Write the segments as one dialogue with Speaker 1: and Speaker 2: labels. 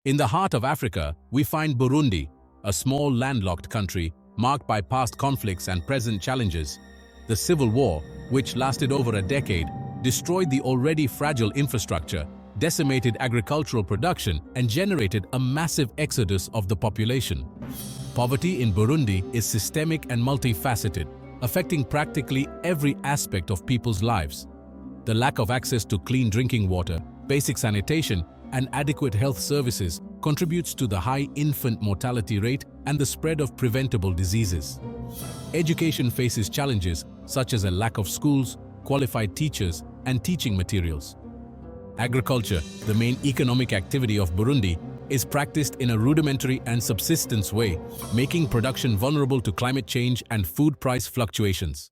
Speaker 1: In the heart of Africa, we find Burundi, a small landlocked country marked by past conflicts and present challenges. The civil war, which lasted over a decade, destroyed the already fragile infrastructure, decimated agricultural production, and generated a massive exodus of the population. Poverty in Burundi is systemic and multifaceted, affecting practically every aspect of people's lives. The lack of access to clean drinking water, basic sanitation, and adequate health services contributes to the high infant mortality rate and the spread of preventable diseases. Education faces challenges such as a lack of schools, qualified teachers, and teaching materials. Agriculture, the main economic activity of Burundi, is practiced in a rudimentary and subsistence way, making production vulnerable to climate change and food price fluctuations.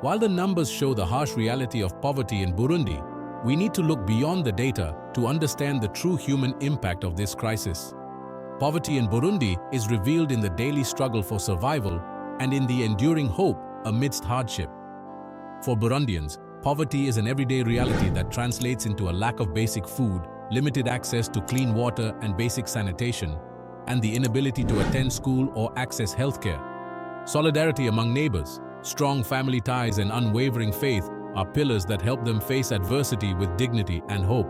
Speaker 1: While the numbers show the harsh reality of poverty in Burundi, we need to look beyond the data to understand the true human impact of this crisis. Poverty in Burundi is revealed in the daily struggle for survival and in the enduring hope amidst hardship. For Burundians, poverty is an everyday reality that translates into a lack of basic food, limited access to clean water and basic sanitation, and the inability to attend school or access healthcare. Solidarity among neighbors, strong family ties, and unwavering faith are pillars that help them face adversity with dignity and hope.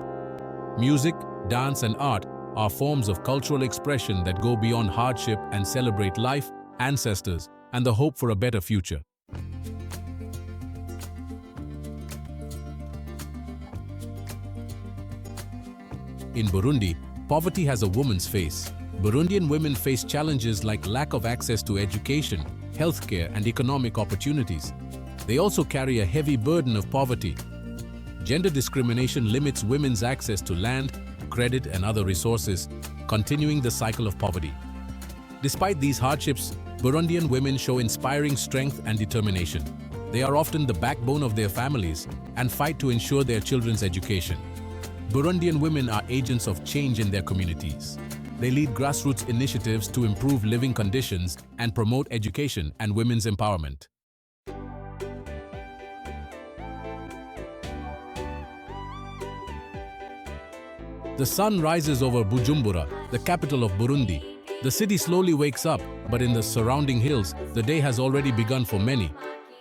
Speaker 1: Music, dance, and art are forms of cultural expression that go beyond hardship and celebrate life, ancestors, and the hope for a better future. In Burundi, poverty has a woman's face. Burundian women face challenges like lack of access to education, healthcare, and economic opportunities. They also carry a heavy burden of poverty. Gender discrimination limits women's access to land, credit, and other resources, continuing the cycle of poverty. Despite these hardships, Burundian women show inspiring strength and determination. They are often the backbone of their families and fight to ensure their children's education. Burundian women are agents of change in their communities. They lead grassroots initiatives to improve living conditions and promote education and women's empowerment. The sun rises over Bujumbura, the capital of Burundi. The city slowly wakes up, but in the surrounding hills, the day has already begun for many.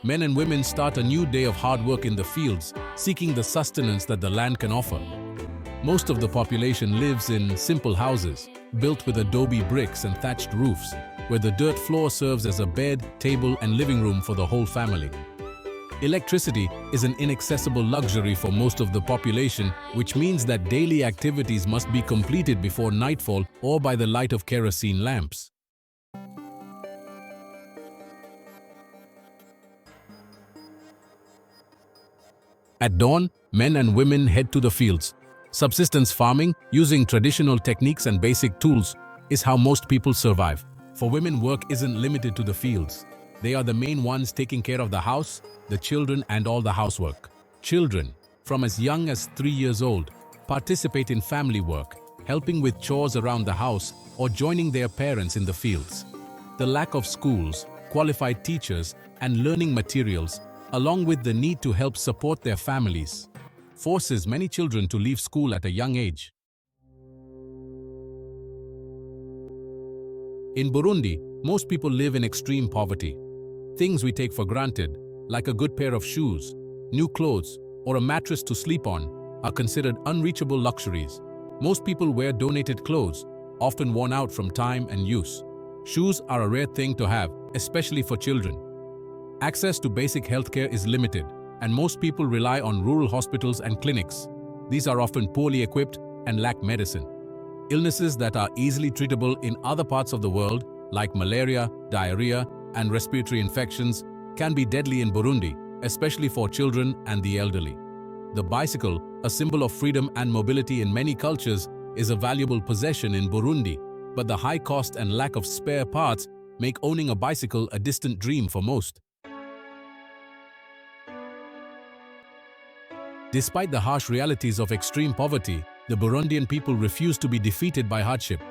Speaker 1: Men and women start a new day of hard work in the fields, seeking the sustenance that the land can offer. Most of the population lives in simple houses, built with adobe bricks and thatched roofs, where the dirt floor serves as a bed, table, and living room for the whole family. Electricity is an inaccessible luxury for most of the population, which means that daily activities must be completed before nightfall or by the light of kerosene lamps. At dawn, men and women head to the fields. Subsistence farming, using traditional techniques and basic tools, is how most people survive. For women, work isn't limited to the fields. They are the main ones taking care of the house, the children, and all the housework. Children, from as young as 3 years old, participate in family work, helping with chores around the house or joining their parents in the fields. The lack of schools, qualified teachers, and learning materials, along with the need to help support their families, forces many children to leave school at a young age. In Burundi, most people live in extreme poverty. Things we take for granted, like a good pair of shoes, new clothes, or a mattress to sleep on, are considered unreachable luxuries. Most people wear donated clothes, often worn out from time and use. Shoes are a rare thing to have, especially for children. Access to basic healthcare is limited, and most people rely on rural hospitals and clinics. These are often poorly equipped and lack medicine. Illnesses that are easily treatable in other parts of the world, like malaria, diarrhea, and respiratory infections, can be deadly in Burundi, especially for children and the elderly. The bicycle, a symbol of freedom and mobility in many cultures, is a valuable possession in Burundi, but the high cost and lack of spare parts make owning a bicycle a distant dream for most. Despite the harsh realities of extreme poverty, the Burundian people refuse to be defeated by hardship.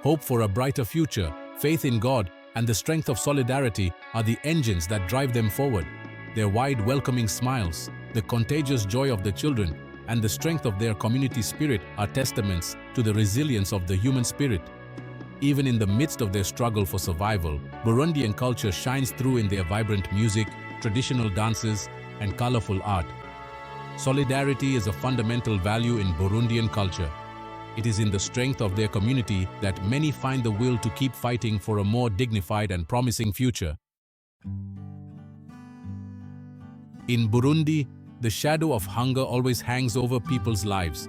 Speaker 1: Hope for a brighter future, faith in God, and the strength of solidarity are the engines that drive them forward. Their wide, welcoming smiles, the contagious joy of the children, and the strength of their community spirit are testaments to the resilience of the human spirit. Even in the midst of their struggle for survival, Burundian culture shines through in their vibrant music, traditional dances, and colorful art. Solidarity is a fundamental value in Burundian culture. It is in the strength of their community that many find the will to keep fighting for a more dignified and promising future. In Burundi, the shadow of hunger always hangs over people's lives.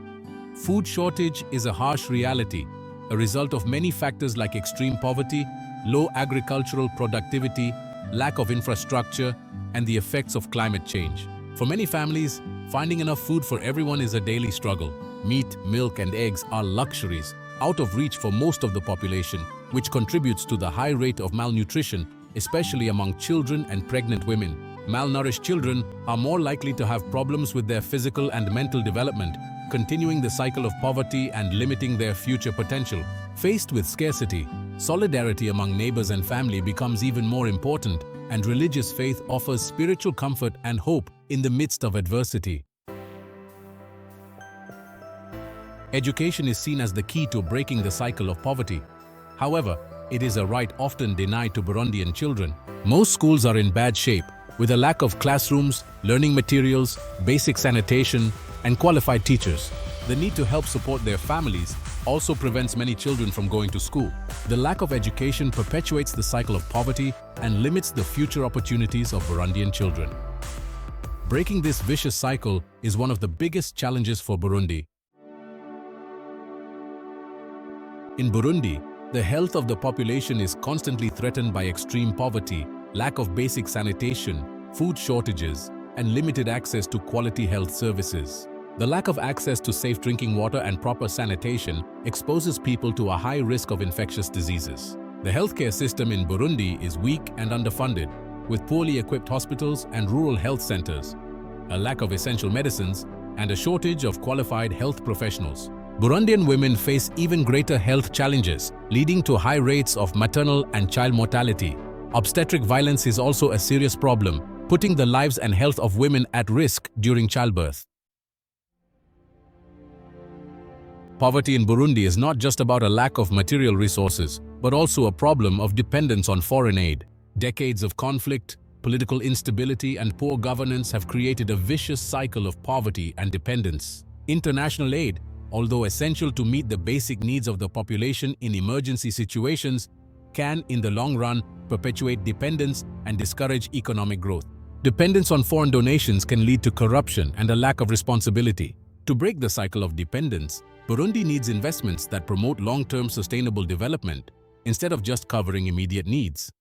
Speaker 1: Food shortage is a harsh reality, a result of many factors like extreme poverty, low agricultural productivity, lack of infrastructure, and the effects of climate change. For many families, finding enough food for everyone is a daily struggle. Meat, milk, and eggs are luxuries, out of reach for most of the population, which contributes to the high rate of malnutrition, especially among children and pregnant women. Malnourished children are more likely to have problems with their physical and mental development, continuing the cycle of poverty and limiting their future potential. Faced with scarcity, solidarity among neighbors and family becomes even more important, and religious faith offers spiritual comfort and hope in the midst of adversity. Education is seen as the key to breaking the cycle of poverty. However, it is a right often denied to Burundian children. Most schools are in bad shape, with a lack of classrooms, learning materials, basic sanitation, and qualified teachers. The need to help support their families also prevents many children from going to school. The lack of education perpetuates the cycle of poverty and limits the future opportunities of Burundian children. Breaking this vicious cycle is one of the biggest challenges for Burundi. In Burundi, the health of the population is constantly threatened by extreme poverty, lack of basic sanitation, food shortages, and limited access to quality health services. The lack of access to safe drinking water and proper sanitation exposes people to a high risk of infectious diseases. The healthcare system in Burundi is weak and underfunded, with poorly equipped hospitals and rural health centers, a lack of essential medicines, and a shortage of qualified health professionals. Burundian women face even greater health challenges, leading to high rates of maternal and child mortality. Obstetric violence is also a serious problem, putting the lives and health of women at risk during childbirth. Poverty in Burundi is not just about a lack of material resources, but also a problem of dependence on foreign aid. Decades of conflict, political instability, and poor governance have created a vicious cycle of poverty and dependence. International aid, although essential to meet the basic needs of the population in emergency situations, can, in the long run, perpetuate dependence and discourage economic growth. Dependence on foreign donations can lead to corruption and a lack of responsibility. To break the cycle of dependence, Burundi needs investments that promote long-term sustainable development instead of just covering immediate needs.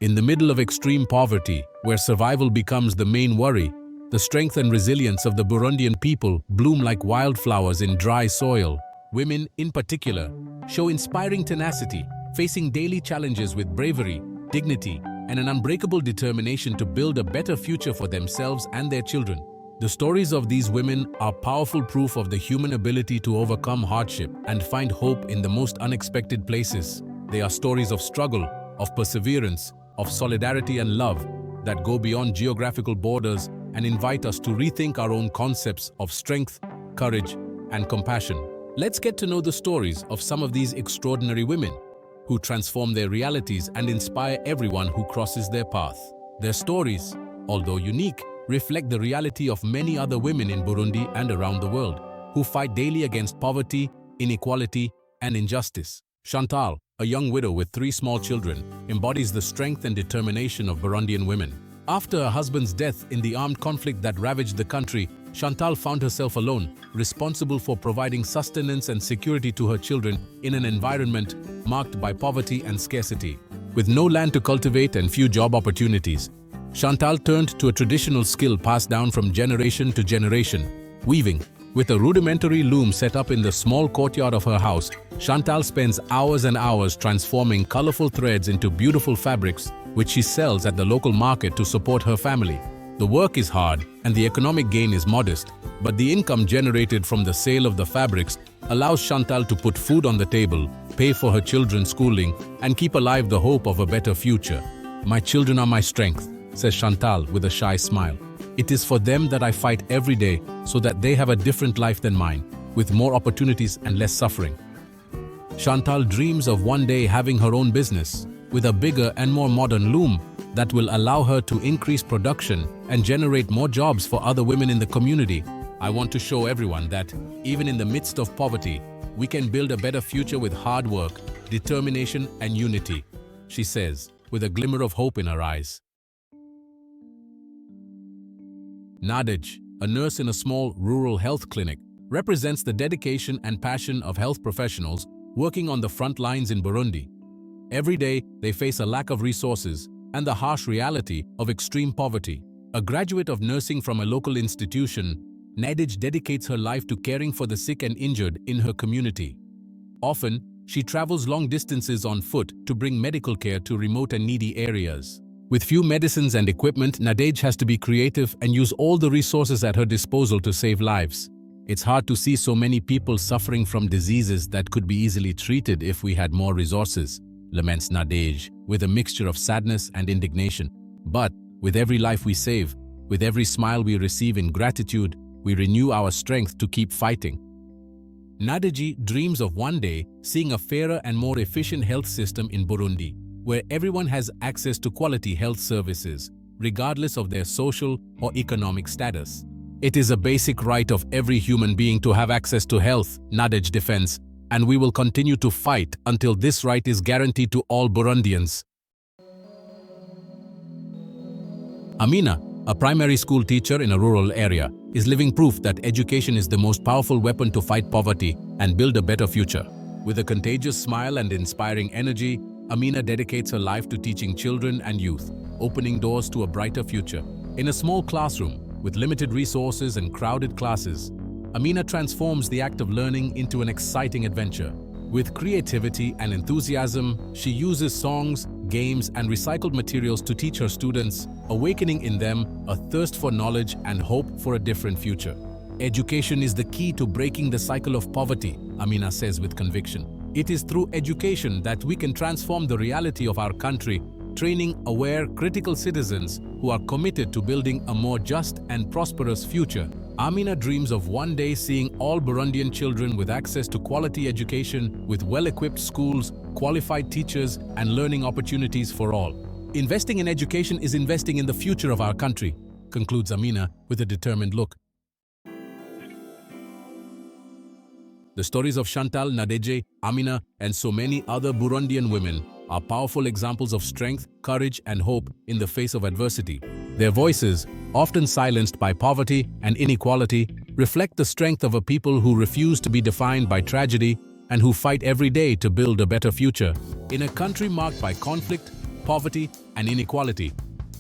Speaker 1: In the middle of extreme poverty, where survival becomes the main worry, the strength and resilience of the Burundian people bloom like wildflowers in dry soil. Women, in particular, show inspiring tenacity, facing daily challenges with bravery, dignity, and an unbreakable determination to build a better future for themselves and their children. The stories of these women are powerful proof of the human ability to overcome hardship and find hope in the most unexpected places. They are stories of struggle, of perseverance, of solidarity and love that go beyond geographical borders and invite us to rethink our own concepts of strength, courage, and compassion. Let's get to know the stories of some of these extraordinary women who transform their realities and inspire everyone who crosses their path. Their stories, although unique, reflect the reality of many other women in Burundi and around the world who fight daily against poverty, inequality, and injustice. Chantal, a young widow with 3 small children, embodies the strength and determination of Burundian women. After her husband's death in the armed conflict that ravaged the country, Chantal found herself alone, responsible for providing sustenance and security to her children in an environment marked by poverty and scarcity. With no land to cultivate and few job opportunities, Chantal turned to a traditional skill passed down from generation to generation, weaving. With a rudimentary loom set up in the small courtyard of her house, Chantal spends hours and hours transforming colorful threads into beautiful fabrics, which she sells at the local market to support her family. The work is hard and the economic gain is modest, but the income generated from the sale of the fabrics allows Chantal to put food on the table, pay for her children's schooling, and keep alive the hope of a better future. My children are my strength, says Chantal with a shy smile. It is for them that I fight every day so that they have a different life than mine, with more opportunities and less suffering. Chantal dreams of one day having her own business, with a bigger and more modern loom that will allow her to increase production and generate more jobs for other women in the community. I want to show everyone that, even in the midst of poverty, we can build a better future with hard work, determination and unity, she says, with a glimmer of hope in her eyes. Nadege, a nurse in a small rural health clinic, represents the dedication and passion of health professionals working on the front lines in Burundi. Every day, they face a lack of resources and the harsh reality of extreme poverty. A graduate of nursing from a local institution, Nadege dedicates her life to caring for the sick and injured in her community. Often, she travels long distances on foot to bring medical care to remote and needy areas. With few medicines and equipment, Nadege has to be creative and use all the resources at her disposal to save lives. It's hard to see so many people suffering from diseases that could be easily treated if we had more resources, laments Nadege, with a mixture of sadness and indignation. But with every life we save, with every smile we receive in gratitude, we renew our strength to keep fighting. Nadege dreams of one day seeing a fairer and more efficient health system in Burundi, where everyone has access to quality health services, regardless of their social or economic status. It is a basic right of every human being to have access to health, Nadege defends, and we will continue to fight until this right is guaranteed to all Burundians. Amina, a primary school teacher in a rural area, is living proof that education is the most powerful weapon to fight poverty and build a better future. With a contagious smile and inspiring energy, Amina dedicates her life to teaching children and youth, opening doors to a brighter future. In a small classroom, with limited resources and crowded classes, Amina transforms the act of learning into an exciting adventure. With creativity and enthusiasm, she uses songs, games, and recycled materials to teach her students, awakening in them a thirst for knowledge and hope for a different future. Education is the key to breaking the cycle of poverty, Amina says with conviction. It is through education that we can transform the reality of our country, training aware, critical citizens who are committed to building a more just and prosperous future. Amina dreams of one day seeing all Burundian children with access to quality education, with well-equipped schools, qualified teachers, and learning opportunities for all. Investing in education is investing in the future of our country, concludes Amina with a determined look. The stories of Chantal, Nadege, Amina, and so many other Burundian women are powerful examples of strength, courage, and hope in the face of adversity. Their voices, often silenced by poverty and inequality, reflect the strength of a people who refuse to be defined by tragedy and who fight every day to build a better future. In a country marked by conflict, poverty, and inequality,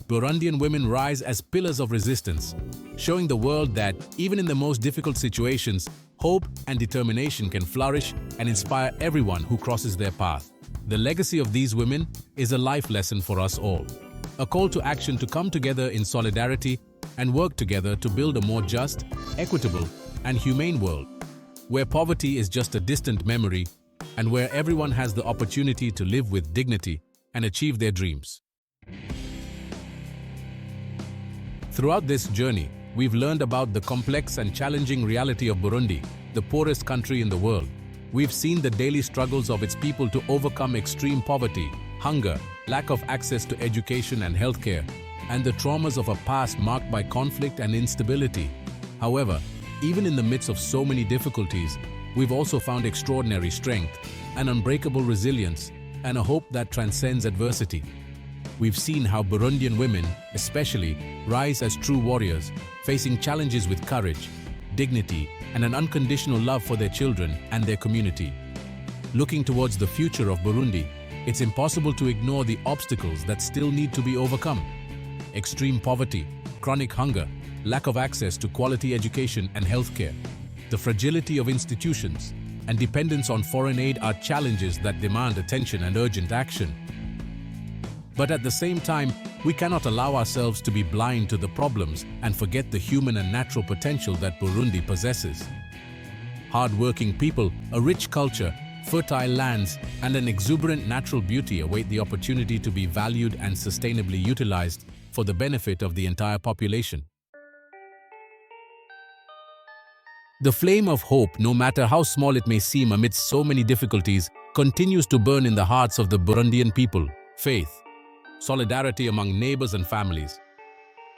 Speaker 1: Burundian women rise as pillars of resistance, showing the world that, even in the most difficult situations, hope and determination can flourish and inspire everyone who crosses their path. The legacy of these women is a life lesson for us all, a call to action to come together in solidarity and work together to build a more just, equitable, and humane world, where poverty is just a distant memory and where everyone has the opportunity to live with dignity and achieve their dreams. Throughout this journey, we've learned about the complex and challenging reality of Burundi, the poorest country in the world. We've seen the daily struggles of its people to overcome extreme poverty, hunger, lack of access to education and healthcare, and the traumas of a past marked by conflict and instability. However, even in the midst of so many difficulties, we've also found extraordinary strength, an unbreakable resilience, and a hope that transcends adversity. We've seen how Burundian women, especially, rise as true warriors, facing challenges with courage, dignity, and an unconditional love for their children and their community. Looking towards the future of Burundi, it's impossible to ignore the obstacles that still need to be overcome. Extreme poverty, chronic hunger, lack of access to quality education and healthcare, the fragility of institutions, and dependence on foreign aid are challenges that demand attention and urgent action. But at the same time, we cannot allow ourselves to be blind to the problems and forget the human and natural potential that Burundi possesses. Hard-working people, a rich culture, fertile lands, and an exuberant natural beauty await the opportunity to be valued and sustainably utilized for the benefit of the entire population. The flame of hope, no matter how small it may seem amidst so many difficulties, continues to burn in the hearts of the Burundian people. Faith, solidarity among neighbors and families,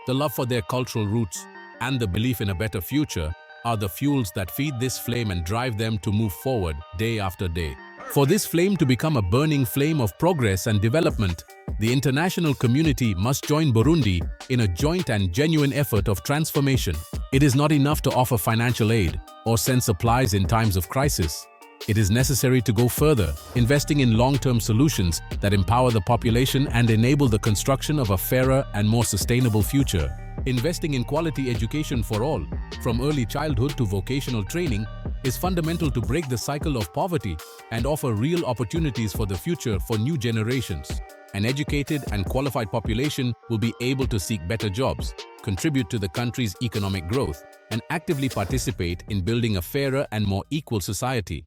Speaker 1: the love for their cultural roots, and the belief in a better future are the fuels that feed this flame and drive them to move forward day after day. For this flame to become a burning flame of progress and development, the international community must join Burundi in a joint and genuine effort of transformation. It is not enough to offer financial aid or send supplies in times of crisis. It is necessary to go further, investing in long-term solutions that empower the population and enable the construction of a fairer and more sustainable future. Investing in quality education for all, from early childhood to vocational training, is fundamental to break the cycle of poverty and offer real opportunities for the future for new generations. An educated and qualified population will be able to seek better jobs, contribute to the country's economic growth, and actively participate in building a fairer and more equal society.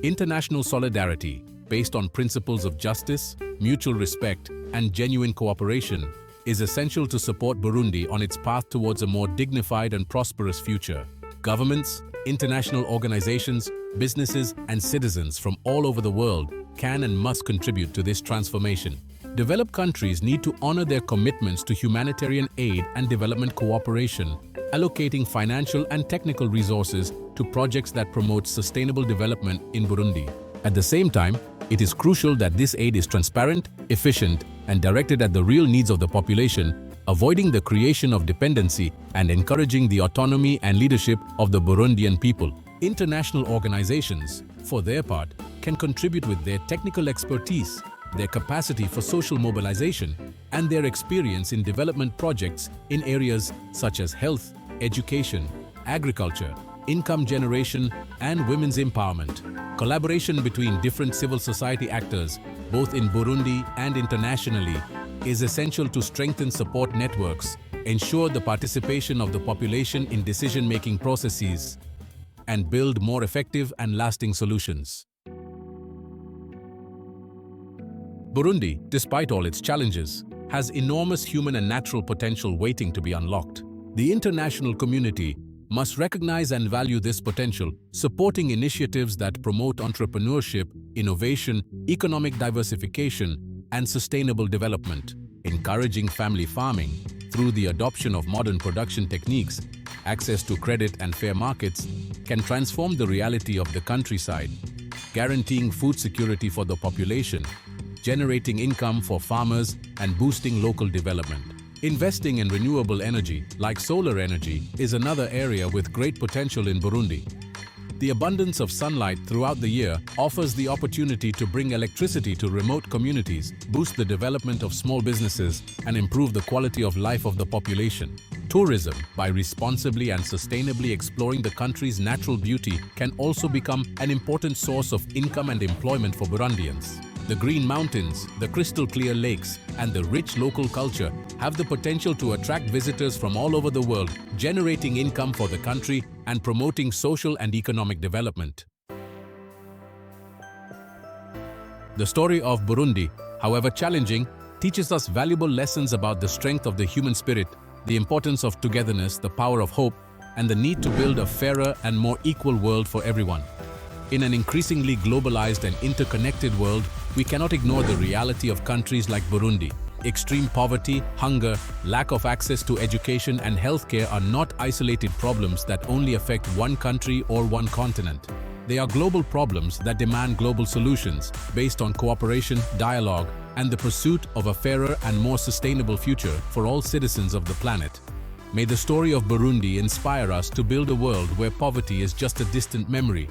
Speaker 1: International solidarity, based on principles of justice, mutual respect, and genuine cooperation, is essential to support Burundi on its path towards a more dignified and prosperous future. Governments, international organizations, businesses, and citizens from all over the world can and must contribute to this transformation. Developed countries need to honor their commitments to humanitarian aid and development cooperation, allocating financial and technical resources to projects that promote sustainable development in Burundi. At the same time, it is crucial that this aid is transparent, efficient, and directed at the real needs of the population, avoiding the creation of dependency and encouraging the autonomy and leadership of the Burundian people. International organizations, for their part, can contribute with their technical expertise, their capacity for social mobilization, and their experience in development projects in areas such as health, education, agriculture, income generation, and women's empowerment. Collaboration between different civil society actors, both in Burundi and internationally, is essential to strengthen support networks, ensure the participation of the population in decision-making processes, and build more effective and lasting solutions. Burundi, despite all its challenges, has enormous human and natural potential waiting to be unlocked. The international community must recognize and value this potential, supporting initiatives that promote entrepreneurship, innovation, economic diversification, and sustainable development. Encouraging family farming through the adoption of modern production techniques, access to credit and fair markets can transform the reality of the countryside, guaranteeing food security for the population, generating income for farmers, and boosting local development. Investing in renewable energy, like solar energy, is another area with great potential in Burundi. The abundance of sunlight throughout the year offers the opportunity to bring electricity to remote communities, boost the development of small businesses, and improve the quality of life of the population. Tourism, by responsibly and sustainably exploring the country's natural beauty, can also become an important source of income and employment for Burundians. The green mountains, the crystal-clear lakes, and the rich local culture have the potential to attract visitors from all over the world, generating income for the country and promoting social and economic development. The story of Burundi, however challenging, teaches us valuable lessons about the strength of the human spirit, the importance of togetherness, the power of hope, and the need to build a fairer and more equal world for everyone. In an increasingly globalized and interconnected world, we cannot ignore the reality of countries like Burundi. Extreme poverty, hunger, lack of access to education and healthcare are not isolated problems that only affect one country or one continent. They are global problems that demand global solutions based on cooperation, dialogue, and the pursuit of a fairer and more sustainable future for all citizens of the planet. May the story of Burundi inspire us to build a world where poverty is just a distant memory,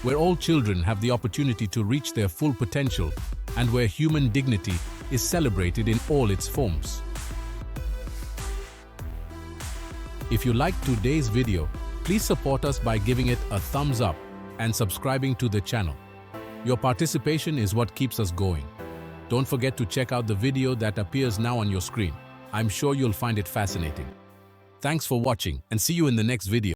Speaker 1: where all children have the opportunity to reach their full potential, and where human dignity is celebrated in all its forms. If you liked today's video, please support us by giving it a thumbs up and subscribing to the channel. Your participation is what keeps us going. Don't forget to check out the video that appears now on your screen. I'm sure you'll find it fascinating. Thanks for watching, and see you in the next video.